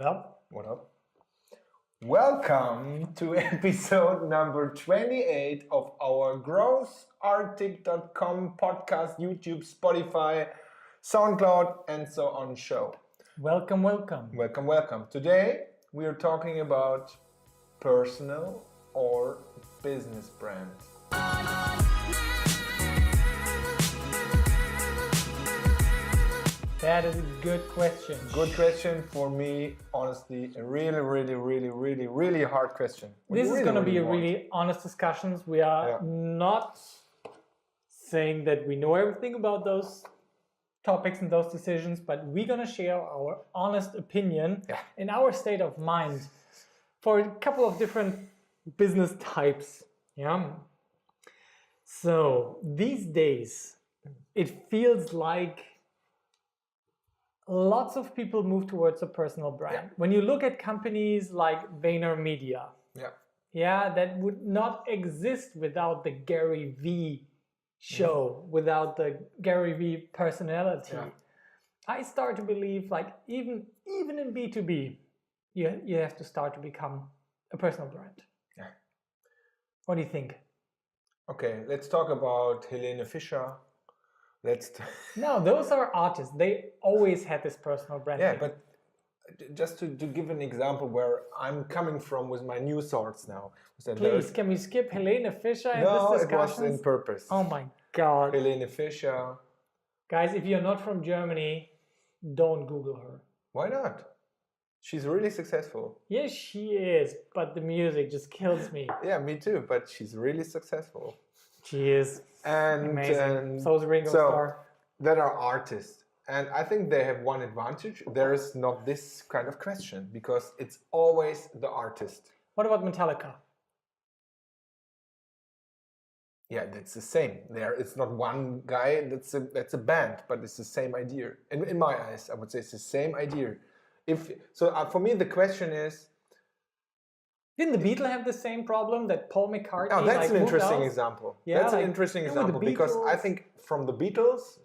What up? What up? Welcome to episode number 28 of our GrowthArtic.com podcast, YouTube, Spotify, SoundCloud, and so on show. Welcome, welcome. Welcome, welcome. Today we are talking about personal or business brand. That is a good question. Good question for me, honestly, a really hard question. This is going to be a really honest discussion. We are not saying that we know everything about those topics and those decisions, but we're going to share our honest opinion and our state of mind for a couple of different business types. Yeah. So these days, it feels like lots of people move towards a personal brand. Yeah. When you look at companies like VaynerMedia, that would not exist without the Gary V show, without the Gary V personality. Yeah. I start to believe, like even in B2B, you have to start to become a personal brand. Yeah. What do you think? Okay, let's talk about Helene Fischer. No, those are artists. They always had this personal brand. Yeah, but just to give an example where I'm coming from with my new thoughts now. Please, can we skip Helene Fischer in no, this discussion? No, it was in purpose. Oh my God. Helene Fischer. Guys, if you're not from Germany, don't Google her. Why not? She's really successful. Yes, she is, but the music just kills me. Yeah, me too, but she's really successful. She is. Amazing. So is Ringo Starr. That are artists. And I think they have one advantage. There is not this kind of question because it's always the artist. What about Metallica? Yeah, that's the same. It's not one guy, that's a band, but it's the same idea. In my eyes, I would say it's the same idea. For me, the question is, didn't the Beatles have the same problem that Paul McCartney? Oh, that's an interesting example. Yeah, that's an interesting example because I think from the Beatles,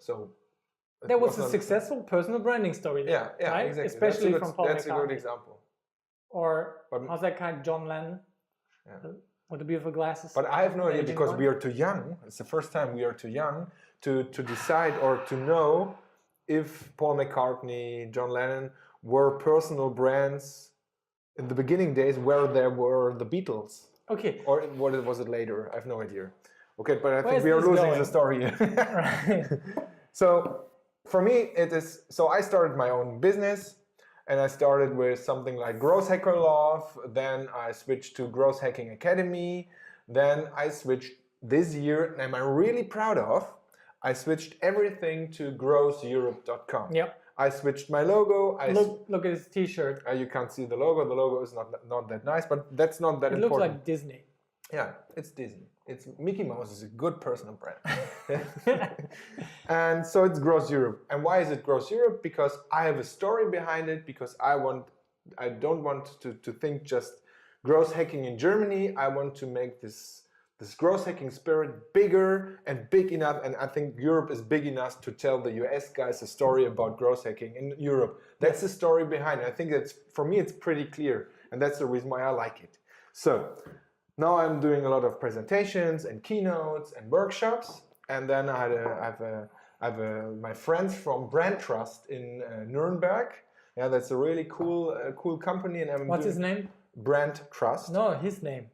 that was a successful personal branding story. Yeah, right? Exactly. Especially from Paul McCartney. That's a good example. Or how's that guy, John Lennon? Yeah. With the beautiful glasses. But I have no idea because we are too young. It's the first time we are too young to decide or to know if Paul McCartney, John Lennon were personal brands in the beginning days where there were the Beatles. Okay. Or was it later? I have no idea. Okay, but I think we are losing the story. Right. So for me, it is. So I started my own business, and I started with something like Growth Hacker Love. Then I switched to Growth Hacking Academy. Then I switched this year, and I'm really proud of. I switched everything to GrowthEurope.com. Yep. I switched my logo. Look at his T-shirt. You can't see the logo. The logo is not that nice, but that's not that important. It looks like Disney. Yeah, it's Disney. It's Mickey Mouse is a good personal brand. And so it's Growth Europe. And why is it Growth Europe? Because I have a story behind it. Because I don't want to think just growth hacking in Germany. I want to make this growth hacking spirit bigger and big enough, and I think Europe is big enough to tell the US guys a story about growth hacking in Europe. That's the story behind it. I think for me it's pretty clear, and that's the reason why I like it. So now I'm doing a lot of presentations and keynotes and workshops, and then I have my friends from Brand Trust in Nuremberg. Yeah, that's a really cool company, and what's his name? Brand Trust. No, his name.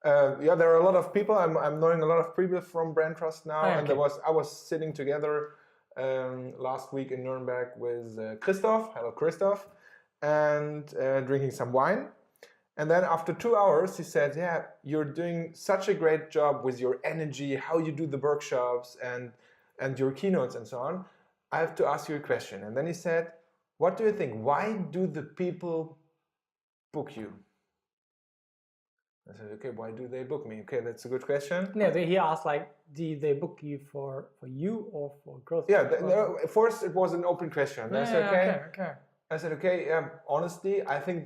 There are a lot of people. I'm knowing a lot of people from Brand Trust now, and I was sitting together last week in Nuremberg with Christoph. Hello, Christoph, and drinking some wine. And then after 2 hours, he said, "Yeah, you're doing such a great job with your energy, how you do the workshops and your keynotes and so on. I have to ask you a question." And then he said, "What do you think? Why do the people book you?" I said, "Okay, why do they book me?" Okay, that's a good question. Yeah, he asked do they book you for you or for growth? Yeah, first it was an open question. Yeah, I said, okay. I said, okay, honestly, I think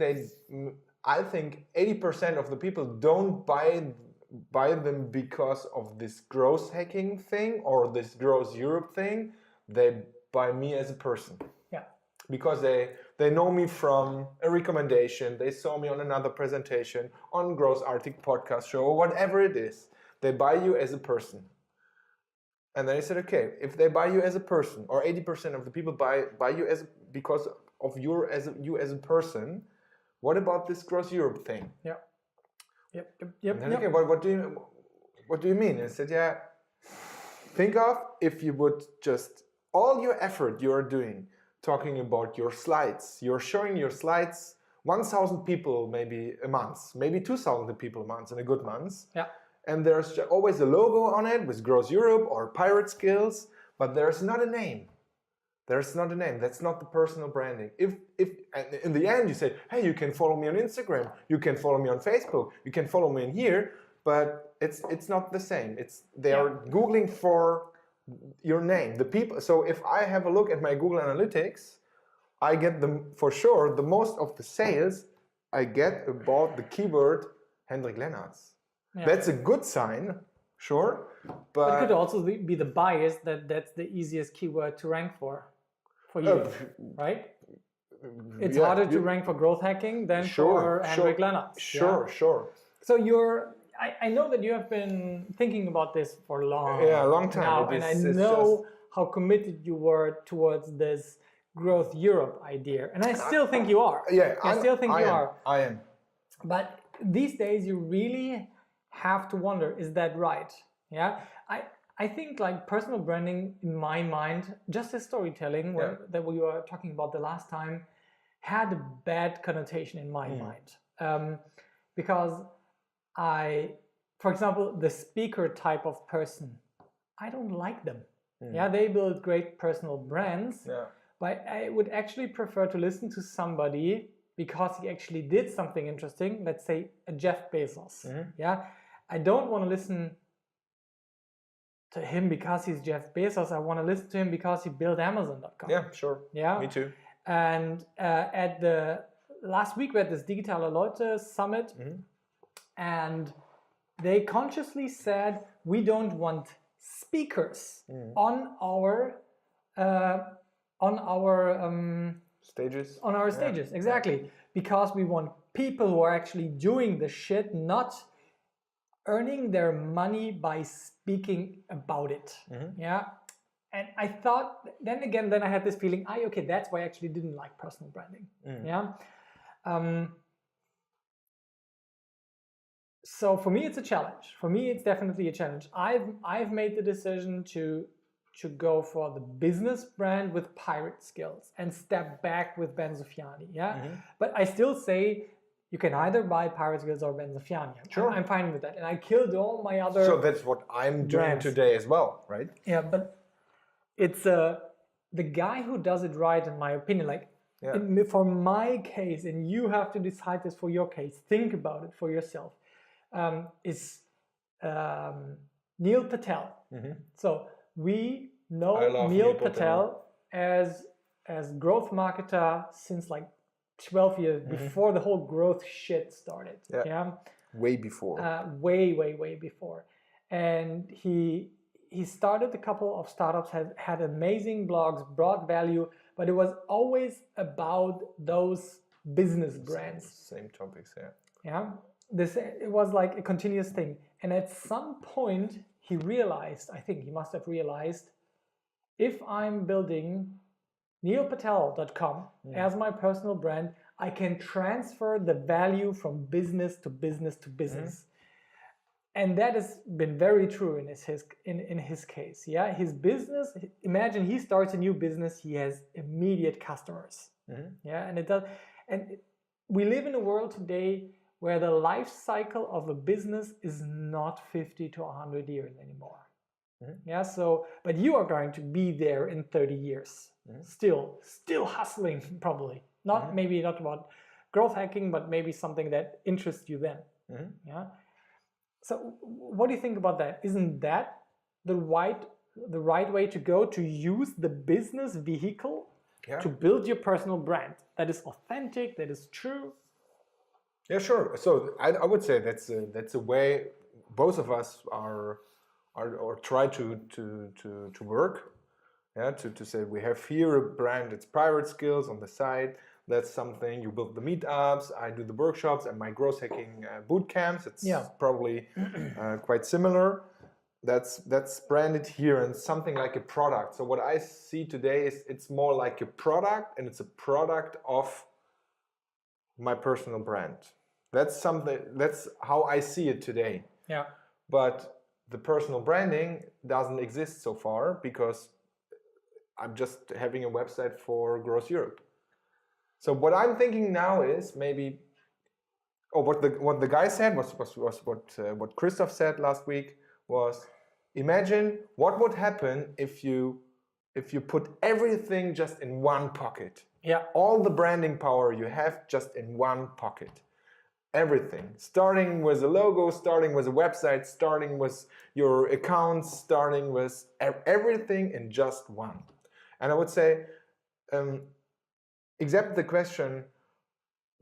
80% of the people don't buy them because of this growth hacking thing or this Growth Europe thing. They buy me as a person. Yeah. Because they They know me from a recommendation. They saw me on another presentation, on GrowthArtic podcast show, or whatever it is. They buy you as a person. And then I said, okay, if they buy you as a person, or 80% of the people buy you because of you as a person, what about this Growth Europe thing? Yep. And then, okay, what do you mean? And I said, yeah, think of if you would just all your effort you are doing talking about your slides. You're showing your slides 1,000 people maybe a month, maybe 2,000 people a month in a good month. Yeah. And there's always a logo on it with Growth Europe or Pirate Skills, but there's not a name. There's not a name. That's not the personal branding. If in the end you say, hey, you can follow me on Instagram, you can follow me on Facebook, you can follow me in here, but it's not the same. They are Googling for your name. The people. So if I have a look at my Google Analytics, I get for sure the most of the sales I get about the keyword Hendrik Lennartz. Yeah. That's a good sign, sure, but it could also be the bias that's the easiest keyword to rank for you, right? It's harder to rank for growth hacking than for Hendrik Lennartz. Sure. So I know that you have been thinking about this for a long time now, and I know how committed you were towards this Growth Europe idea, and I still think you are. Yeah, I still think you are. I am. But these days, you really have to wonder: is that right? Yeah, I think like personal branding, in my mind, just as storytelling that we were talking about the last time, had a bad connotation in my mind, because for example, the speaker type of person, I don't like them. Yeah, they build great personal brands, but I would actually prefer to listen to somebody because he actually did something interesting. Let's say a Jeff Bezos. Yeah, I don't want to listen to him because he's Jeff Bezos. I want to listen to him because he built Amazon.com. Yeah, sure. Yeah, me too. And at the last week we had this Digitale Leute Summit, and they consciously said we don't want speakers on our stages. On our stages, exactly, because we want people who are actually doing the shit, not earning their money by speaking about it. Yeah. And I thought, then I had this feeling, okay, that's why I actually didn't like personal branding. Yeah. So for me, it's a challenge. For me, it's definitely a challenge. I've made the decision to go for the business brand with Pirate Skills and step back with Ben Sofyani. Yeah. But I still say you can either buy Pirate Skills or Ben Sofyani. Sure. I'm fine with that. And I killed all my other. So that's what I'm doing today as well, right? Yeah, but it's the guy who does it right, in my opinion. For my case, and you have to decide this for your case. Think about it for yourself. Is Neil Patel. So we know Neil Patel as growth marketer since like 12 years before the whole growth shit started. Yeah. Way before. Way before. And he started a couple of startups, had amazing blogs, brought value, but it was always about those business brands. Same topics, Yeah. It was like a continuous thing. And at some point he realized, I think he must have realized, if I'm building neilpatel.com as my personal brand, I can transfer the value from business to business to business. And that has been very true in his case. Yeah, his business, imagine he starts a new business, he has immediate customers. Yeah, and it does. And we live in a world today where the life cycle of a business is not 50 to 100 years anymore. Yeah, so, but you are going to be there in 30 years, still hustling, probably. Maybe not about growth hacking, but maybe something that interests you then. Yeah. So what do you think about that? Isn't that the right way to go, to use the business vehicle to build your personal brand that is authentic, that is true? Yeah, sure. So I would say that's a way both of us are try to work. Yeah, to say we have here a brand, it's Pirate Skills on the side. That's something you build the meetups, I do the workshops and my growth hacking boot camps. It's probably quite similar. That's branded here and something like a product. So what I see today is it's more like a product, and it's a product of my personal brand. That's how I see it today. Yeah. But the personal branding doesn't exist so far because I'm just having a website for Growth Europe. So what I'm thinking now is maybe, what the guy said was what Christoph said last week was, imagine what would happen if you put everything just in one pocket. Yeah. All the branding power you have just in one pocket. Everything, starting with a logo, starting with a website, starting with your accounts, starting with everything in just one. And I would say, except the question,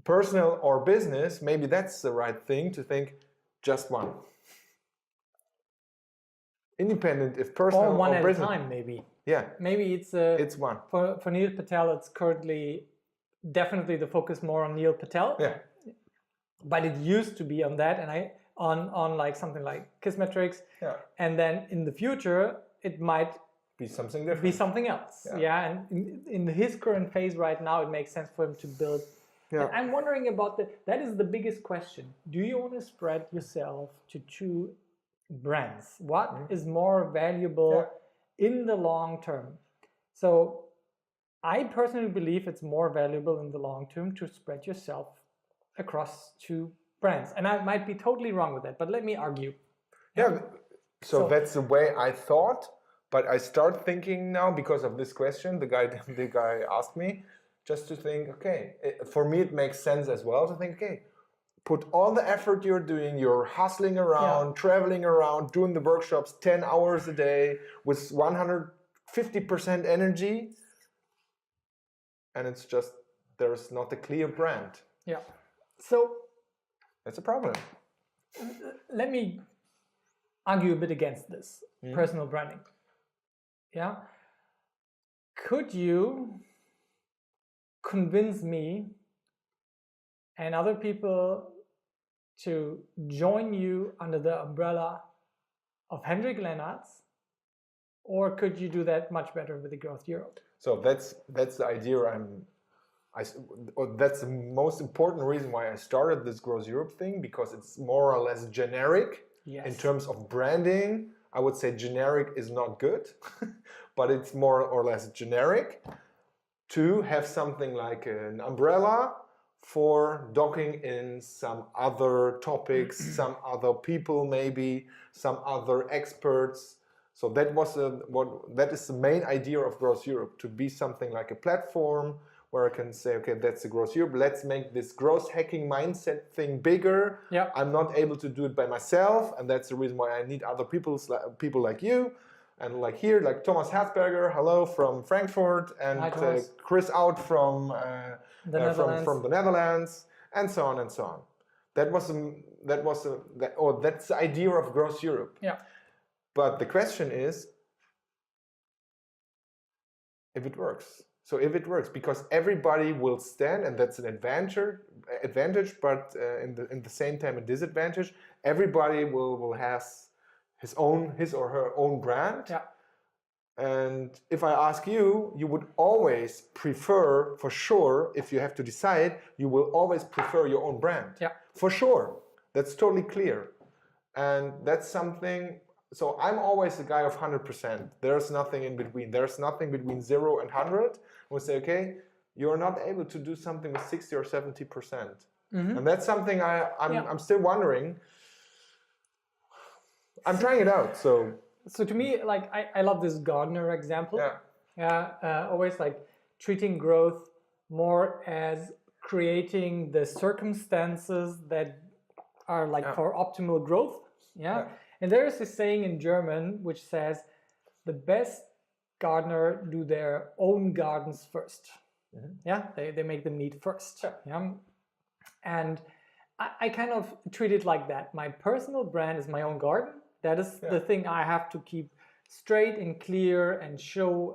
personal or business, maybe that's the right thing to think, just one. Independent, if personal or one or at business. a time, maybe. Yeah. Maybe it's one. For Neil Patel, it's currently definitely the focus more on Neil Patel. Yeah. But it used to be on that, and on like something like Kissmetrics. Yeah. And then in the future, it might be something different. Be something else. Yeah. And in his current phase right now, it makes sense for him to build. Yeah. And I'm wondering about that is the biggest question. Do you want to spread yourself to two brands? What is more valuable in the long term? So I personally believe it's more valuable in the long term to spread yourself across two brands. And I might be totally wrong with that, but let me argue. Yeah. So that's the way I thought. But I start thinking now, because of this question, the guy asked me, just to think, okay, for me it makes sense as well to think, okay, put all the effort you're doing, you're hustling around, traveling around, doing the workshops 10 hours a day with 150% energy, and it's just, there's not a clear brand. Yeah. So that's a problem. Let me argue a bit against this personal branding. Yeah. Could you convince me and other people to join you under the umbrella of Hendrik Lennartz, or could you do that much better with the Growth Europe? So that's the idea. That's the most important reason why I started this Growth Europe thing, because it's more or less generic in terms of branding. I would say generic is not good, but it's more or less generic to have something like an umbrella for docking in some other topics, some other people, maybe some other experts. So that is the main idea of Growth Europe, to be something like a platform where I can say, okay, that's the Growth Europe. Let's make this growth hacking mindset thing bigger. Yeah. I'm not able to do it by myself, and that's the reason why I need other people like you, and like here, like Thomas Hatzberger, hello, from Frankfurt, and Chris Out from the Netherlands, and so on and so on. That's the idea of Growth Europe. Yeah. But the question is, if it works. So if it works, because everybody will stand, and that's an advantage, but in the same time a disadvantage. Everybody will have his or her own brand. Yeah. And if I ask you, you would always prefer, for sure, if you have to decide, you will always prefer your own brand. Yeah. For sure. That's totally clear. And that's something. So I'm always a guy of 100%. There's nothing in between. There's nothing between 0 and 100. We say, okay, you're not able to do something with 60 or 70%. And that's something I'm still wondering. I'm trying it out. So to me, like I love this gardener example. Always like treating growth more as creating the circumstances that are like for optimal growth. And there is this saying in German which says, the best gardener do their own gardens first. They make them neat first. And I kind of treat it like that. My personal brand is my own garden. That is the thing I have to keep straight and clear and show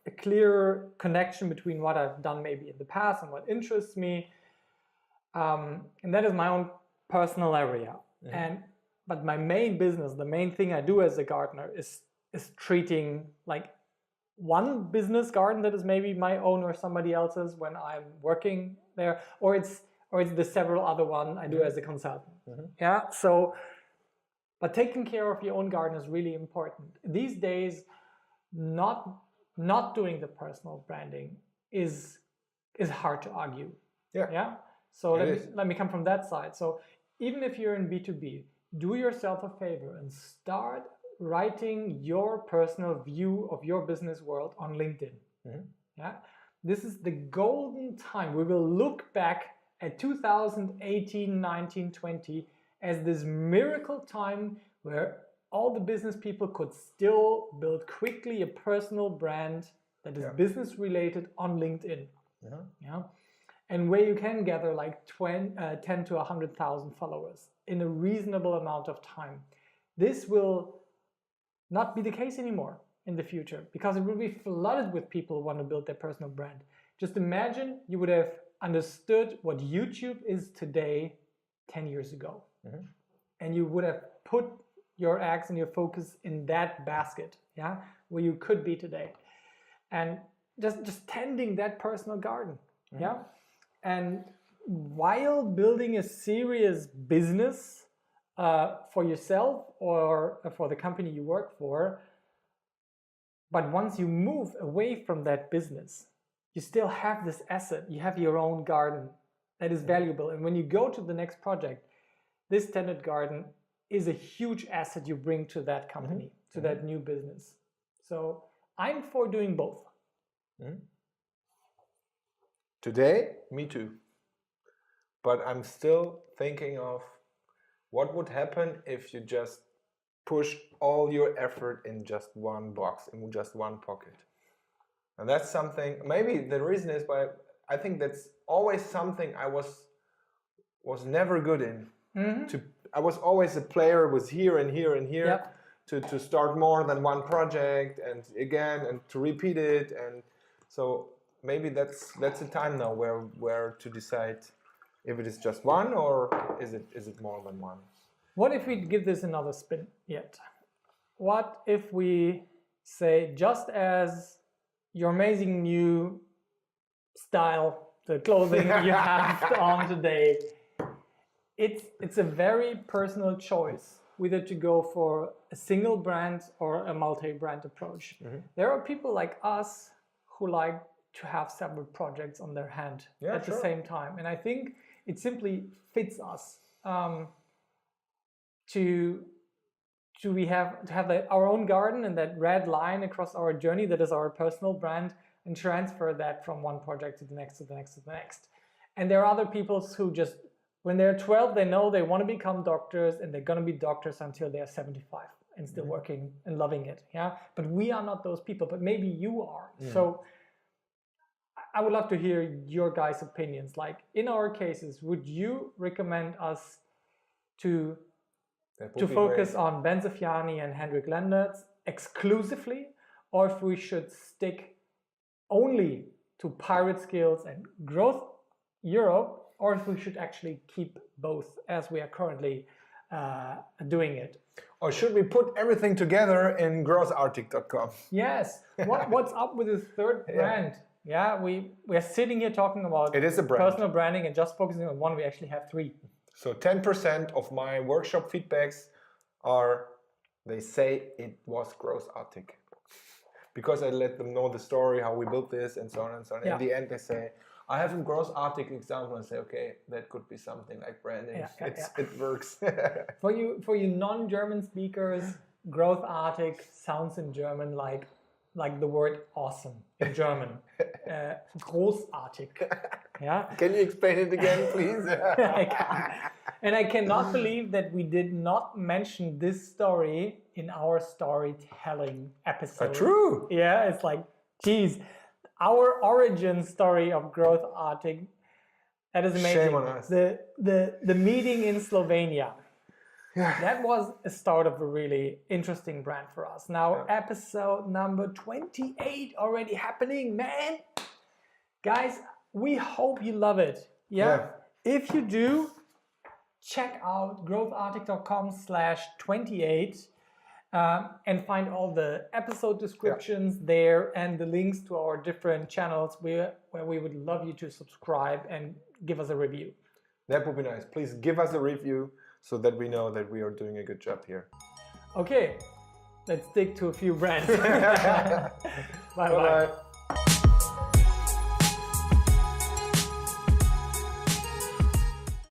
a clear connection between what I've done maybe in the past and what interests me. And that is my own personal area. But my main business, the main thing I do as a gardener is treating like one business garden that is maybe my own or somebody else's when I'm working there, or it's the several other one I do as a consultant. Yeah. So, but taking care of your own garden is really important. These days, not doing the personal branding is hard to argue. Yeah. So let me come from that side. So even if you're in B2B, do yourself a favor and start writing your personal view of your business world on LinkedIn. Yeah. This is the golden time. We will look back at 2018, 19, 20 as this miracle time where all the business people could still build quickly a personal brand that is business related on LinkedIn. Yeah. And where you can gather like 10 to 100,000 followers in a reasonable amount of time. This will not be the case anymore in the future because it will be flooded with people who want to build their personal brand. Just imagine you would have understood what YouTube is today 10 years ago. And you would have put your eggs and your focus in that basket, yeah, where you could be today. And just tending that personal garden, yeah. And while building a serious business for yourself or for the company you work for, but once you move away from that business, you still have this asset. You have your own garden that is valuable. And when you go to the next project, this tended garden is a huge asset you bring to that company, to that new business. So I'm for doing both. Today, me too. But I'm still thinking of what would happen if you just push all your effort in just one box, in just one pocket. And that's something, maybe the reason is why I think that's always something I was never good in. I was always a player, was here and here and here, to start more than one project and again and to repeat it. And so maybe that's the time now where to decide if it is just one or is it more than one. What if we give this another spin yet? What if we say, just as your amazing new style, the clothing you have on today, it's a very personal choice whether to go for a single brand or a multi-brand approach. There are people like us who like to have several projects on their hand at the same time. And I think it simply fits us to have our own garden and that red line across our journey that is our personal brand, and transfer that from one project to the next, to the next, to the next. And there are other people who just, when they're 12, they know they want to become doctors and they're going to be doctors until they're 75 and still working and loving it. Yeah. But we are not those people, but maybe you are. So I would love to hear your guys' opinions. Like in our cases, would you recommend us to focus on Ben Safjani and Hendrik Lendertz exclusively, or if we should stick only to Pirate Skills and Growth Europe, or if we should actually keep both as we are currently doing it? Or should we put everything together in GrowthArtic.com? Yes. What's up with this third brand? Yeah, we're sitting here talking about it is a brand. Personal branding and just focusing on one. We actually have three. So 10% of my workshop feedbacks are, they say it was GrowthArtic. Because I let them know the story, how we built this and so on and so on. In the end they say, I have a GrowthArtic example, and say, okay, that could be something like branding. It works. For you non-German speakers, GrowthArtic sounds in German like the word awesome in German. Großartig. Yeah. Can you explain it again, please? I can. And I cannot believe that we did not mention this story in our storytelling episode. True. Yeah, it's like, geez, our origin story of GrowthArtic. That is amazing. Shame on us. The meeting in Slovenia. That was a start of a really interesting brand for us. Now, episode number 28 already happening, man. Guys, we hope you love it. Yeah. If you do, check out growthartic.com/28 and find all the episode descriptions there and the links to our different channels where we would love you to subscribe and give us a review. That would be nice. Please give us a review so that we know that we are doing a good job here. Okay, let's stick to a few brands. Bye-bye. Bye-bye.